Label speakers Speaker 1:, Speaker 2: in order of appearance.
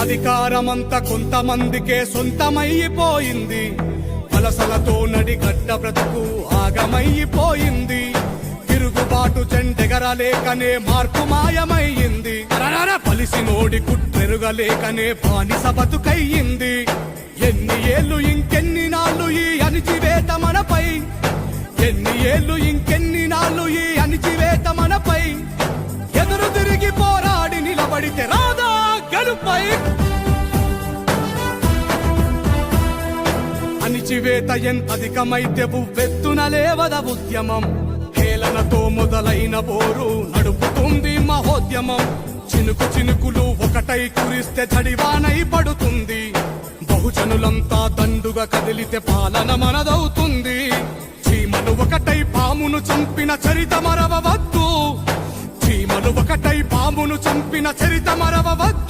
Speaker 1: అధికారమంతా కొంతమందికే సొంతమైపోయింది. వలసలతో నడిగడ్డ బ్రతుకు ఆగమైపోయింది. తిరుగుబాటు చెండెగరలేకనే మార్పు మాయమయ్యింది. పలిసినోడి కుట్రెరుగలేకనే బానిస బతుకయ్యింది. ఎన్ని ఏళ్ళు ఇంకెన్ని నాళ్ళు ఈ అణిచివేత మనపై, ఎన్ని ఏళ్ళు ఇంకెన్ని నాళ్ళు ఈ అణిచివేత మనపై. ఎదురు తిరిగి పోరాడి నిలబడితే రాదా గెలుపై. అణిచివేత ఎంత అధికమైతే ఉవ్వెత్తున లేవద ఉద్యమం. హేళనతో మొదలైన పోరు నడుపుతుంది మహోద్యమం. చినుకు చినుకులు ఒకటై కురిస్తే జడివానై పడుతుంది. బహుజనులంతా దండుగా కదిలితే పాలన మనదవుతుంది. చీమలు ఒకటై పామును చంపిన చరిత మరవవద్దు. చీమలు ఒకటై పామును చంపిన చరిత మరవవద్దు.